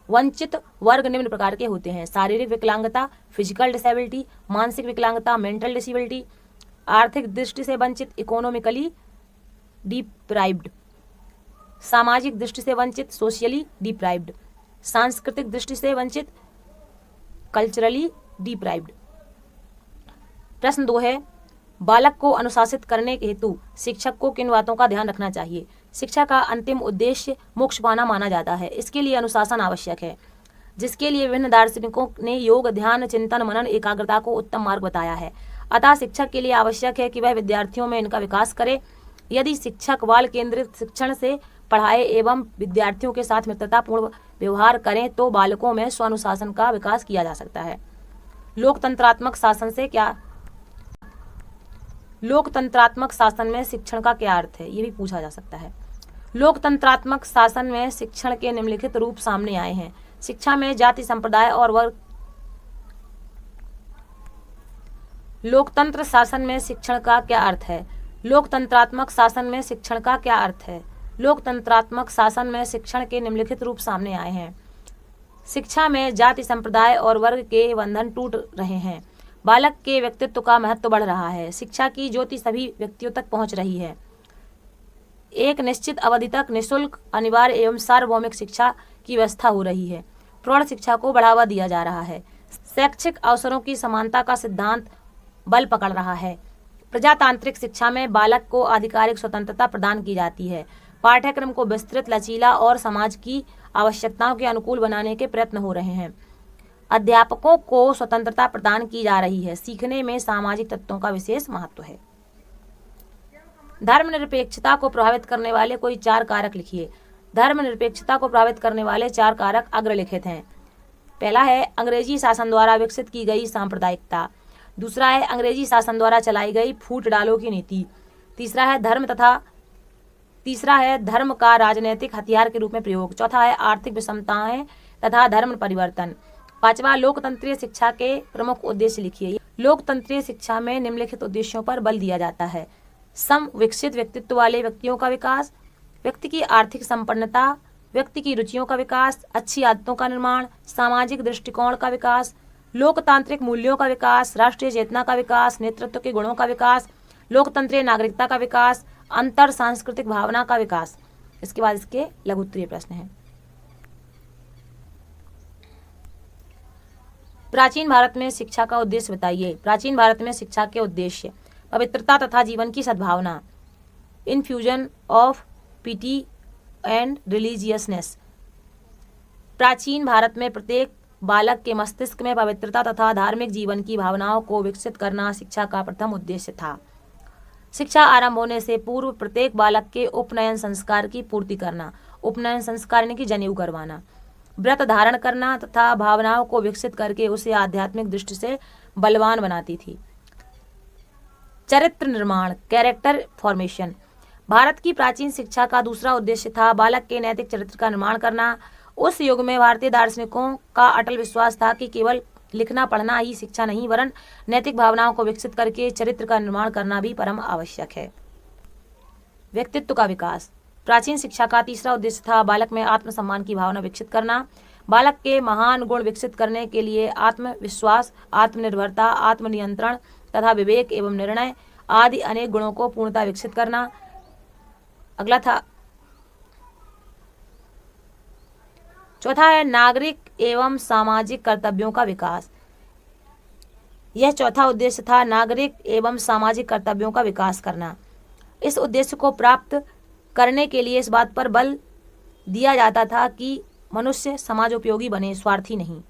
वंचित वर्ग निम्न प्रकार के होते हैं: शारीरिक विकलांगता, फिजिकल डिसेबिलिटी, मानसिक विकलांगता, मेंटल डिसेबिलिटी, आर्थिक दृष्टि से वंचित, इकोनॉमिकली डिप्राइव्ड, सामाजिक दृष्टि से वंचित, सोशियली डिप्राइव्ड, सांस्कृतिक दृष्टि से वंचित, कल्चरली डिप्राइव्ड। प्रश्न 2 है, बालक को अनुशासित करने के हेतु शिक्षक को किन बातों का ध्यान रखना चाहिए? शिक्षा का अंतिम उद्देश्य मोक्ष पाना माना जाता है। इसके लिए अनुशासन आवश्यक है, जिसके लिए विभिन्न दार्शनिकों ने योग, ध्यान, चिंतन, मनन, एकाग्रता को उत्तम मार्ग बताया है। अतः शिक्षक के लिए आवश्यक है कि वह विद्यार्थियों में इनका विकास करे। यदि शिक्षक बाल केंद्रित शिक्षण से पढ़ाए एवं विद्यार्थियों के साथ मित्रतापूर्ण व्यवहार करें तो बालकों में स्वानुशासन का विकास किया जा सकता है। लोकतंत्रात्मक शासन से क्या, लोकतंत्रात्मक शासन में शिक्षण का क्या अर्थ है? ये भी पूछा जा सकता है। लोकतंत्रात्मक शासन में शिक्षण के निम्नलिखित रूप सामने आए हैं। शिक्षा में जाति, संप्रदाय और वर्ग। लोकतंत्र शासन में शिक्षण का क्या अर्थ है? लोकतंत्रात्मक शासन में शिक्षण का क्या अर्थ है? लोकतंत्रात्मक शासन में शिक्षण के निम्नलिखित रूप सामने आए हैं। शिक्षा में जाति, संप्रदाय और वर्ग के बंधन टूट रहे हैं। बालक के व्यक्तित्व का महत्व बढ़ रहा है। शिक्षा की ज्योति सभी व्यक्तियों तक पहुंच रही है। एक निश्चित अवधि तक निःशुल्क, अनिवार्य एवं सार्वभौमिक शिक्षा की व्यवस्था हो रही है। प्रौढ़ शिक्षा को बढ़ावा दिया जा रहा है। शैक्षिक अवसरों की समानता का सिद्धांत बल पकड़ रहा है। प्रजातांत्रिक शिक्षा में बालक को आधिकारिक स्वतंत्रता प्रदान की जाती है। पाठ्यक्रम को विस्तृत, लचीला और समाज की आवश्यकताओं के अनुकूल बनाने के प्रयत्न हो रहे हैं। अध्यापकों को स्वतंत्रता प्रदान की जा रही है। सीखने में सामाजिक तत्वों का विशेष महत्व है। धर्मनिरपेक्षता को प्रभावित करने वाले कोई 4 कारक लिखिए। धर्मनिरपेक्षता को प्रभावित करने वाले 4 कारक अग्रलिखित हैं। पहला है अंग्रेजी शासन द्वारा विकसित की गई सांप्रदायिकता। दूसरा है अंग्रेजी शासन द्वारा चलाई गई फूट डालो की नीति। तीसरा है धर्म का राजनीतिक हथियार के रूप में प्रयोग। चौथा है आर्थिक विषमताएं तथा धर्म परिवर्तन। 5वां लोकतंत्रीय शिक्षा के प्रमुख उद्देश्य लिखिए। लोकतंत्रीय शिक्षा में निम्नलिखित उद्देश्यों पर बल दिया जाता है। सम विकसित व्यक्तित्व वाले व्यक्तियों का विकास, व्यक्ति की आर्थिक संपन्नता, व्यक्ति की रुचियों का विकास, अच्छी आदतों का निर्माण, सामाजिक दृष्टिकोण का विकास, लोकतांत्रिक मूल्यों का विकास, राष्ट्रीय चेतना का विकास, नेतृत्व के गुणों का विकास, लोकतंत्रीय नागरिकता का विकास, अंतर सांस्कृतिक भावना का विकास। इसके बाद इसके लघु उत्तरीय प्रश्न हैं। प्राचीन भारत में शिक्षा का उद्देश्य बताइए। प्राचीन भारत में शिक्षा के उद्देश्य पवित्रता तथा जीवन की सद्भावना, infusion of pity and religiousness. प्राचीन भारत में प्रत्येक बालक के मस्तिष्क में पवित्रता तथा धार्मिक जीवन की भावनाओं को विकसित करना शिक्षा का प्रथम उद्देश्य था। शिक्षा आरंभ होने से पूर्व प्रत्येक बालक के उपनयन संस्कार की पूर्ति करना, उपनयन संस्कार यानी कि जनेऊ करवाना, व्रत धारण करना तथा भावनाओं को विकसित करके उसे आध्यात्मिक दृष्टि से बलवान बनाती थी। चरित्र निर्माण, कैरेक्टर फॉर्मेशन। भारत की प्राचीन शिक्षा का दूसरा उद्देश्य था बालक के नैतिक चरित्र का निर्माण करना। उस युग में भारतीय दार्शनिकों का अटल विश्वास था कि केवल लिखना पढ़ना ही शिक्षा नहीं, वरन नैतिक भावनाओं को विकसित करके चरित्र का निर्माण करना भी परम आवश्यक है। व्यक्तित्व का विकास। प्राचीन शिक्षा का तीसरा उद्देश्य था बालक में आत्मसम्मान की भावना विकसित करना। बालक के महान गुण विकसित करने के लिए आत्मविश्वास, आत्मनिर्भरता, आत्मनियंत्रण तथा विवेक एवं निर्णय आदि अनेक गुणों को पूर्णतः विकसित करना। अगला था चौथा है नागरिक एवं सामाजिक कर्तव्यों का विकास। यह चौथा उद्देश्य था नागरिक एवं सामाजिक कर्तव्यों का विकास करना। इस उद्देश्य को प्राप्त करने के लिए इस बात पर बल दिया जाता था कि मनुष्य समाजोपयोगी बने, स्वार्थी नहीं।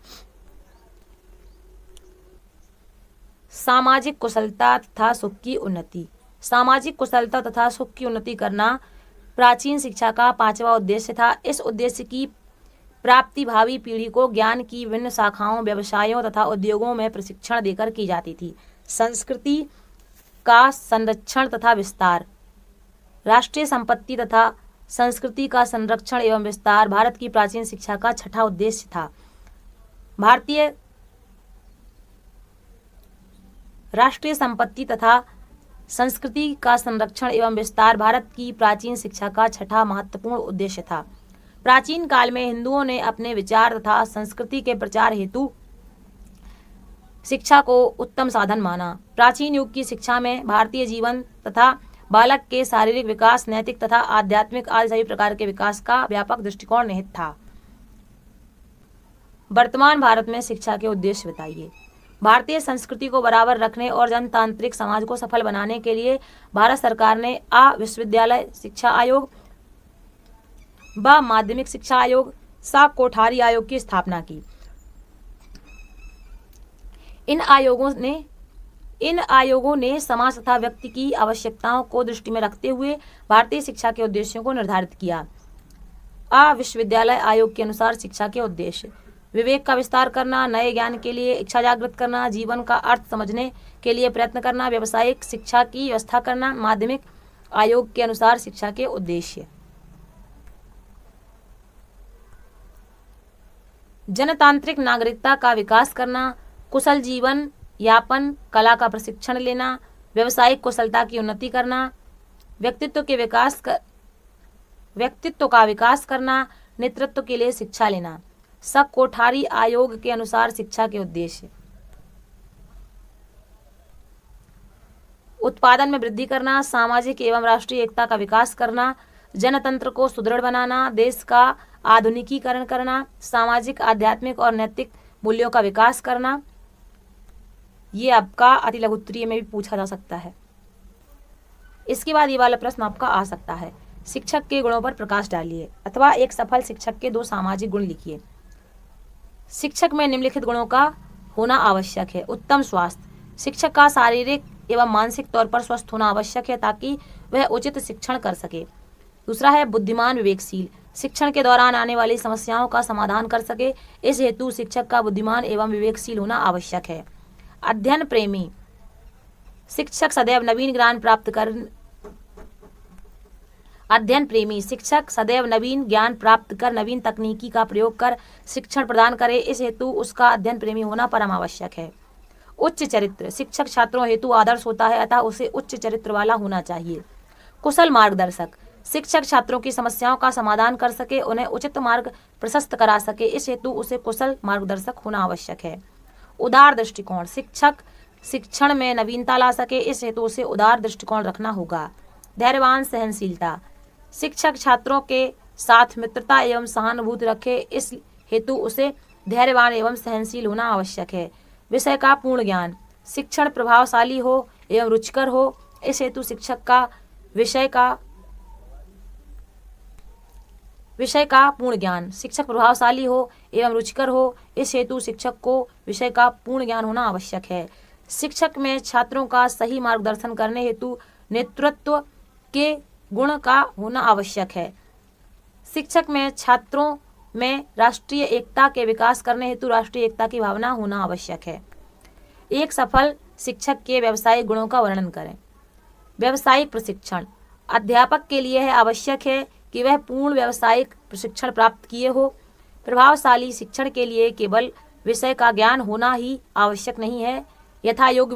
सामाजिक कुशलता तथा सुख की उन्नति। सामाजिक कुशलता तथा सुख की उन्नति करना प्राचीन शिक्षा का पांचवा उद्देश्य था। इस उद्देश्य की प्राप्ति भावी पीढ़ी को ज्ञान की विभिन्न शाखाओं, व्यवसायों तथा उद्योगों में प्रशिक्षण देकर की जाती थी। संस्कृति का संरक्षण तथा विस्तार। राष्ट्रीय संपत्ति तथा संस्कृति का संरक्षण एवं विस्तार भारत की प्राचीन शिक्षा का छठा उद्देश्य था। भारतीय राष्ट्रीय संपत्ति तथा संस्कृति का संरक्षण एवं विस्तार भारत की प्राचीन शिक्षा का छठा महत्वपूर्ण उद्देश्य था। प्राचीन काल में हिंदुओं ने अपने विचार तथा संस्कृति के प्रचार हेतु शिक्षा को उत्तम साधन माना। प्राचीन युग की शिक्षा में भारतीय जीवन तथा बालक के शारीरिक विकास, नैतिक तथा आध्यात्मिक आदि सभी प्रकार के विकास का व्यापक दृष्टिकोण निहित था। वर्तमान भारत में शिक्षा के उद्देश्य बताइए। भारतीय संस्कृति को बराबर रखने और जनतांत्रिक समाज को सफल बनाने के लिए भारत सरकार ने विश्वविद्यालय शिक्षा आयोग, माध्यमिक शिक्षा आयोग, कोठारी आयोग की स्थापना की। इन आयोगों ने समाज तथा व्यक्ति की आवश्यकताओं को दृष्टि में रखते हुए भारतीय शिक्षा के उद्देश्यों को निर्धारित किया। विश्वविद्यालय आयोग के अनुसार शिक्षा के उद्देश्य विवेक का विस्तार करना, नए ज्ञान के लिए इच्छा जागृत करना, जीवन का अर्थ समझने के लिए प्रयत्न करना, व्यावसायिक शिक्षा की व्यवस्था करना। माध्यमिक आयोग के अनुसार शिक्षा के उद्देश्य जनतांत्रिक नागरिकता का विकास करना, कुशल जीवन यापन, कला का प्रशिक्षण लेना, व्यावसायिक कुशलता की उन्नति करना, व्यक्तित्व का विकास करना, नेतृत्व के लिए शिक्षा लेना। कोठारी आयोग के अनुसार शिक्षा के उद्देश्य उत्पादन में वृद्धि करना, सामाजिक एवं राष्ट्रीय एकता का विकास करना, जनतंत्र को सुदृढ़ बनाना, देश का आधुनिकीकरण करना, सामाजिक, आध्यात्मिक और नैतिक मूल्यों का विकास करना। ये आपका अति लघु उत्तरीय में भी पूछा जा सकता है। इसके बाद ये वाला प्रश्न आपका आ सकता है, शिक्षक के गुणों पर प्रकाश डालिए अथवा एक सफल शिक्षक के 2 सामाजिक गुण लिखिए। शिक्षक में निम्नलिखित गुणों का होना आवश्यक है। उत्तम स्वास्थ्य, शिक्षक का शारीरिक एवं मानसिक तौर पर स्वस्थ होना आवश्यक है ताकि वह उचित शिक्षण कर सके। दूसरा है बुद्धिमान विवेकशील, शिक्षण के दौरान आने वाली समस्याओं का समाधान कर सके, इस हेतु शिक्षक का बुद्धिमान एवं विवेकशील होना आवश्यक है। अध्ययन प्रेमी, शिक्षक सदैव नवीन ज्ञान प्राप्त कर नवीन तकनीकी का प्रयोग कर शिक्षण प्रदान करे, इस हेतु उसका अध्ययन प्रेमी होना परम आवश्यक है। उच्च चरित्र, शिक्षक छात्रों हेतु आदर्श होता है अतः उसे उच्च चरित्र वाला होना चाहिए। कुशल मार्गदर्शक, शिक्षक छात्रों की समस्याओं का समाधान कर सके, उन्हें उचित मार्ग प्रशस्त करा सके, इस हेतु उसे कुशल मार्गदर्शक होना आवश्यक है। उदार दृष्टिकोण, शिक्षक शिक्षण में नवीनता ला सके, इस हेतु उसे उदार दृष्टिकोण रखना होगा। धैर्यवान सहनशीलता, शिक्षक छात्रों के साथ मित्रता एवं सहानुभूति रखे, इस हेतु उसे धैर्यवान एवं सहनशील होना आवश्यक है। विषय का पूर्ण ज्ञान, शिक्षण प्रभावशाली हो एवं रुचिकर हो, इस हेतु शिक्षक का विषय का पूर्ण ज्ञान, शिक्षक प्रभावशाली हो एवं रुचिकर हो, इस हेतु शिक्षक को विषय का पूर्ण ज्ञान होना आवश्यक है। शिक्षक में छात्रों का सही मार्गदर्शन करने हेतु नेतृत्व के गुण का होना आवश्यक है। शिक्षक में छात्रों में राष्ट्रीय एकता के विकास करने हेतु राष्ट्रीय एकता की भावना होना आवश्यक है। एक सफल शिक्षक के व्यावसायिक गुणों का वर्णन करें। व्यावसायिक प्रशिक्षण, अध्यापक के लिए है आवश्यक है कि वह पूर्ण व्यावसायिक प्रशिक्षण प्राप्त किए हो। प्रभावशाली शिक्षण के लिए केवल विषय का ज्ञान होना ही आवश्यक नहीं है, यथा योग्य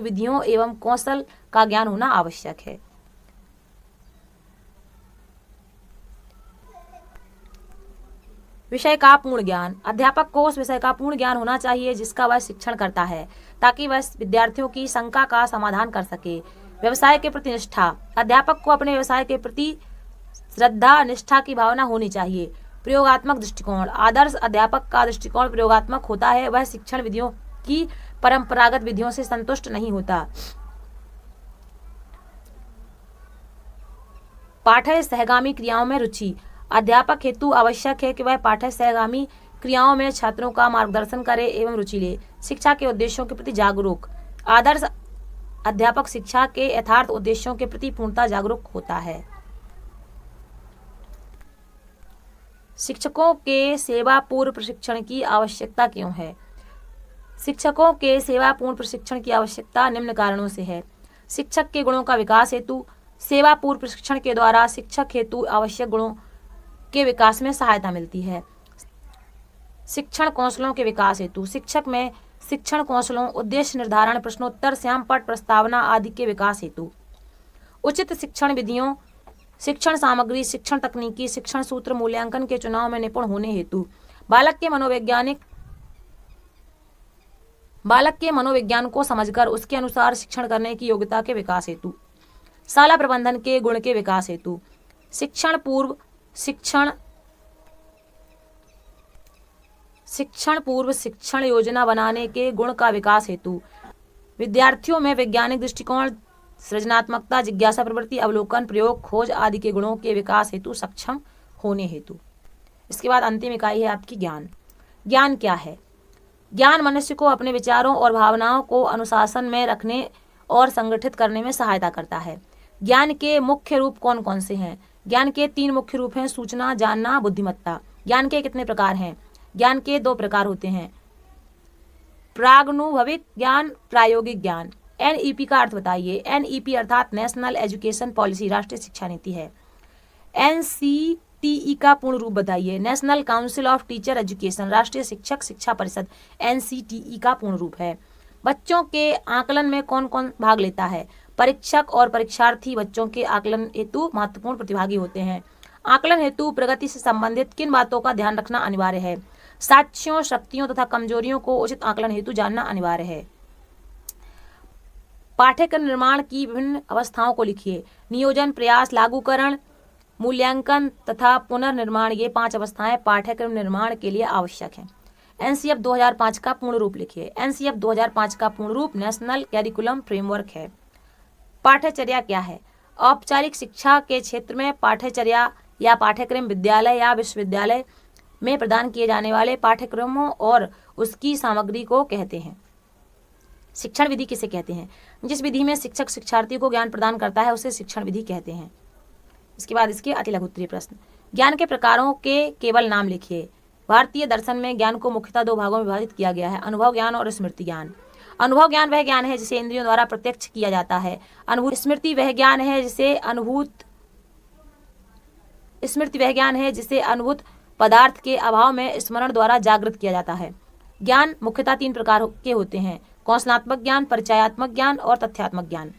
विधियों एवं कौशल का ज्ञान होना आवश्यक है। विषय का पूर्ण ज्ञान, अध्यापक को उस विषय का पूर्ण ज्ञान होना चाहिए जिसका वह शिक्षण करता है, ताकि वह विद्यार्थियों की शंका का समाधान कर सके। व्यवसाय के प्रति निष्ठा, अध्यापक को अपने व्यवसाय के प्रति श्रद्धा निष्ठा की भावना होनी चाहिए। प्रयोगात्मक दृष्टिकोण, आदर्श अध्यापक का दृष्टिकोण प्रयोगात्मक होता है, वह शिक्षण विधियों की परंपरागत विधियों से संतुष्ट नहीं होता। पाठ्य सहगामी क्रियाओं में रुचि, अध्यापक हेतु आवश्यक है कि वह पाठ्य सहगामी क्रियाओं में छात्रों का मार्गदर्शन करे एवं रुचि ले। शिक्षा के उद्देश्यों के प्रति जागरूक, आदर्श अध्यापक शिक्षा के यथार्थ उद्देश्यों के प्रति पूर्णतः जागरूक होता है। शिक्षकों के सेवा पूर्व प्रशिक्षण की आवश्यकता क्यों है? शिक्षकों के सेवा पूर्ण प्रशिक्षण की आवश्यकता निम्न कारणों से है। शिक्षक के गुणों का विकास हेतु सेवा पूर्व प्रशिक्षण के द्वारा शिक्षक हेतु आवश्यक गुणों के विकास में सहायता मिलती है। शिक्षण कौशलों के विकास हेतु शिक्षक में शिक्षण कौशलों, उद्देश्य निर्धारण, प्रश्नोत्तर, श्यामपट्ट, प्रस्तावना आदि के विकास हेतु उचित शिक्षण विधियों, शिक्षण सामग्री, शिक्षण तकनीकी, शिक्षण सूत्र, मूल्यांकन के चुनाव में निपुण होने हेतु बालक के मनोविज्ञान को समझकर उसके अनुसार शिक्षण करने की योग्यता के विकास हेतु शाला प्रबंधन के गुण के विकास हेतु शिक्षण पूर्व शिक्षण योजना बनाने के गुण का विकास हेतु विद्यार्थियों में वैज्ञानिक दृष्टिकोण, सृजनात्मकता, जिज्ञासा प्रवृत्ति, अवलोकन, प्रयोग, खोज आदि के गुणों के विकास हेतु सक्षम होने हेतु। इसके बाद अंतिम इकाई है आपकी ज्ञान। ज्ञान क्या है? ज्ञान मनुष्य को अपने विचारों और भावनाओं को अनुशासन में रखने और संगठित करने में सहायता करता है। ज्ञान के मुख्य रूप कौन कौन से हैं? ज्ञान के 3 मुख्य रूप हैं, सूचना, जानना, बुद्धिमत्ता। ज्ञान के कितने प्रकार हैं? ज्ञान के 2 प्रकार होते हैं, प्रागनुभविक ज्ञान, प्रायोगिक ज्ञान। NEP का अर्थ बताइए। NEP अर्थात नेशनल एजुकेशन पॉलिसी, राष्ट्रीय शिक्षा नीति है। NCTE का पूर्ण रूप बताइए। National council of teacher education, राष्ट्रीय शिक्षक शिक्षा परिषद, NCTE का पूर्ण रूप है। बच्चों के आकलन में कौन कौन भाग लेता है? परीक्षक और परीक्षार्थी बच्चों के आकलन हेतु महत्वपूर्ण प्रतिभागी होते हैं। आकलन हेतु प्रगति से संबंधित किन बातों का ध्यान रखना अनिवार्य है? साक्ष्यों, शक्तियों तथा कमजोरियों को उचित आकलन हेतु जानना अनिवार्य है। पाठ्यक्रम निर्माण की विभिन्न अवस्थाओं को लिखिए। नियोजन, प्रयास, लागूकरण, मूल्यांकन तथा पुनर्निर्माण, ये 5 अवस्थाएं पाठ्यक्रम निर्माण के लिए आवश्यक हैं। NCF 2005 का पूर्ण रूप लिखिए। NCF 2005 का पूर्ण रूप नेशनल कैरिकुलम फ्रेमवर्क है। पाठ्यचर्या क्या है? औपचारिक शिक्षा के क्षेत्र में पाठ्यचर्या या पाठ्यक्रम विद्यालय या विश्वविद्यालय में प्रदान किए जाने वाले पाठ्यक्रमों और उसकी सामग्री को कहते हैं। शिक्षण विधि किसे कहते हैं? जिस विधि में शिक्षक शिक्षार्थी को ज्ञान प्रदान करता है उसे शिक्षण विधि कहते हैं। इसके बाद इसके अति लघु उत्तरीय प्रश्न। ज्ञान के प्रकारों के केवल नाम लिखिए। भारतीय दर्शन में ज्ञान को मुख्यतः 2 भागों में विभाजित किया गया है, अनुभव ज्ञान और स्मृति ज्ञान। अनुभव ज्ञान वह ज्ञान है जिसे इंद्रियों द्वारा प्रत्यक्ष किया जाता है। स्मृति वह ज्ञान है जिसे अनुभूत पदार्थ के अभाव में स्मरण द्वारा जागृत किया जाता है। ज्ञान मुख्यतः 3 प्रकार के होते हैं: कौशलात्मक ज्ञान, परिचयात्मक ज्ञान और तथ्यात्मक ज्ञान।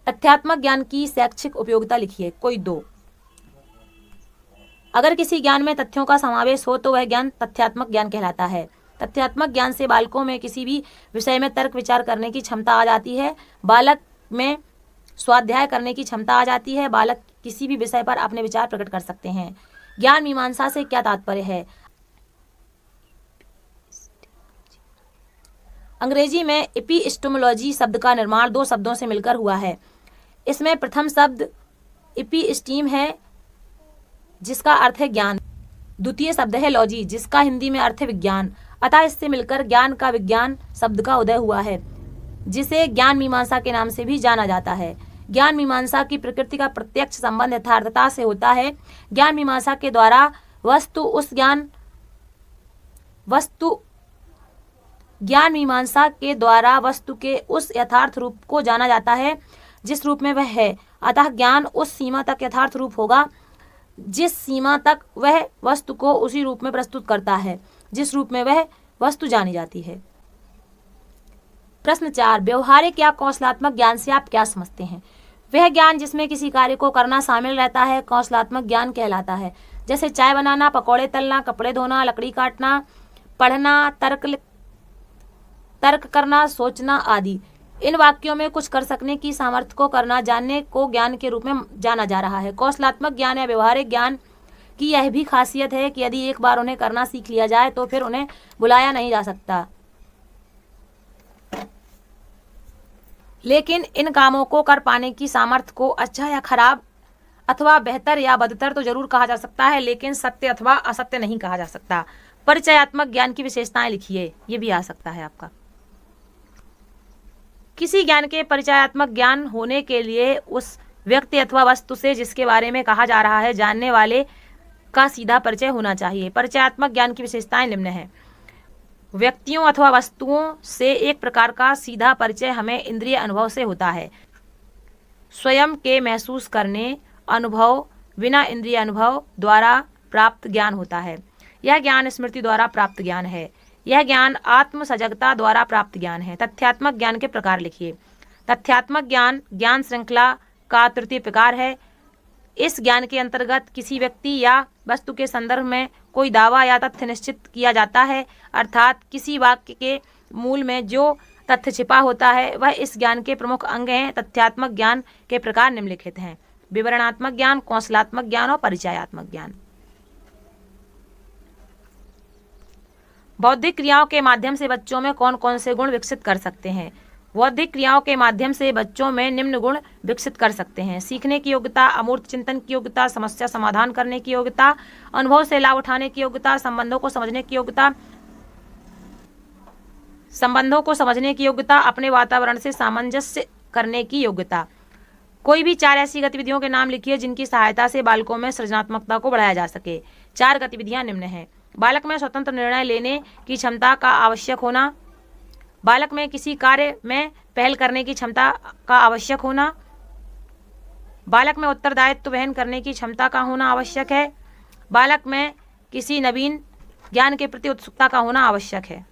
तथ्यात्मक ज्ञान की शैक्षिक उपयोगिता लिखिए, कोई 2। अगर किसी ज्ञान में तथ्यों का समावेश हो तो वह ज्ञान तथ्यात्मक ज्ञान कहलाता है। तथ्यात्मक ज्ञान से बालकों में किसी भी विषय में तर्क विचार करने की क्षमता आ जाती है, बालक में स्वाध्याय करने की क्षमता आ जाती है, बालक किसी भी विषय पर अपने विचार प्रकट कर सकते हैं। ज्ञान मीमांसा से क्या तात्पर्य है? अंग्रेजी में एपिस्टेमोलॉजी शब्द का निर्माण 2 शब्दों से मिलकर हुआ है। इसमें प्रथम शब्द एपिस्टीम है, जिसका अर्थ है ज्ञान। द्वितीय शब्द है लॉजी, जिसका हिंदी में अर्थ है विज्ञान। अतः इससे मिलकर ज्ञान का विज्ञान शब्द का उदय हुआ है, जिसे ज्ञान मीमांसा के नाम से भी जाना जाता है। ज्ञान मीमांसा की प्रकृति का प्रत्यक्ष संबंध यथार्थता से होता है। ज्ञान मीमांसा के द्वारा ज्ञान मीमांसा के द्वारा वस्तु के उस यथार्थ रूप को जाना जाता है जिस रूप में वह है। अतः ज्ञान उस सीमा तक यथार्थ रूप होगा जिस सीमा तक वह वस्तु को उसी रूप में प्रस्तुत करता है जिस रूप में वह वस्तु जानी जाती है। प्रश्न 4, व्यवहारिक या कौशलात्मक ज्ञान से आप क्या समझते हैं? वह ज्ञान जिसमें किसी कार्य को करना शामिल रहता है कौशलात्मक ज्ञान कहलाता है। जैसे चाय बनाना, पकौड़े तलना, कपड़े धोना, लकड़ी काटना, पढ़ना, तर्क करना, सोचना आदि। इन वाक्यों में कुछ कर सकने की सामर्थ्य को करना जानने को ज्ञान के रूप में जाना जा रहा है। कौशलात्मक ज्ञान या व्यवहारिक ज्ञान की यह भी खासियत है कि यदि एक बार उन्हें करना सीख लिया जाए तो फिर उन्हें भुलाया नहीं जा सकता। लेकिन इन कामों को कर पाने की सामर्थ्य को अच्छा या खराब अथवा बेहतर या बदतर तो जरूर कहा जा सकता है, लेकिन सत्य अथवा असत्य नहीं कहा जा सकता। परिचयात्मक ज्ञान की विशेषताएं लिखिए, ये भी आ सकता है आपका। किसी ज्ञान के परिचयात्मक ज्ञान होने के लिए उस व्यक्ति अथवा वस्तु से जिसके बारे में कहा जा रहा है जानने वाले का सीधा परिचय होना चाहिए। परिचयात्मक ज्ञान की विशेषताएं निम्न है: व्यक्तियों अथवा वस्तुओं से एक प्रकार का सीधा परिचय हमें इंद्रिय अनुभव से होता है। स्वयं के महसूस करने अनुभव बिना इंद्रिय अनुभव द्वारा प्राप्त ज्ञान होता है। यह ज्ञान स्मृति द्वारा प्राप्त ज्ञान है। यह ज्ञान आत्म सजगता द्वारा प्राप्त ज्ञान है। तथ्यात्मक ज्ञान के प्रकार लिखिए। तथ्यात्मक ज्ञान ज्ञान श्रृंखला का तृतीय प्रकार है। इस ज्ञान के अंतर्गत किसी व्यक्ति या वस्तु के संदर्भ में कोई दावा या तथ्य निश्चित किया जाता है, अर्थात किसी वाक्य के मूल में जो तथ्य छिपा होता है वह इस ज्ञान के प्रमुख अंग हैं। तथ्यात्मक ज्ञान के प्रकार निम्नलिखित हैं: विवरणात्मक ज्ञान, कौशलात्मक ज्ञान और परिचयात्मक ज्ञान। बौद्धिक क्रियाओं के माध्यम से बच्चों में कौन कौन से गुण विकसित कर सकते हैं? बौद्धिक क्रियाओं के माध्यम से बच्चों में निम्न गुण विकसित कर सकते हैं: सीखने की योग्यता, अमूर्त चिंतन की योग्यता, समस्या समाधान करने की योग्यता, अनुभव से लाभ उठाने की योग्यता, संबंधों को समझने की योग्यता, अपने वातावरण से सामंजस्य करने की योग्यता। कोई भी 4 ऐसी गतिविधियों के नाम लिखिए जिनकी सहायता से बालकों में सृजनात्मकता को बढ़ाया जा सके। 4 गतिविधियां निम्न हैं: बालक में स्वतंत्र निर्णय लेने की क्षमता का आवश्यक होना, बालक में किसी कार्य में पहल करने की क्षमता का आवश्यक होना, बालक में उत्तरदायित्व वहन करने की क्षमता का होना आवश्यक है, बालक में किसी नवीन ज्ञान के प्रति उत्सुकता का होना आवश्यक है।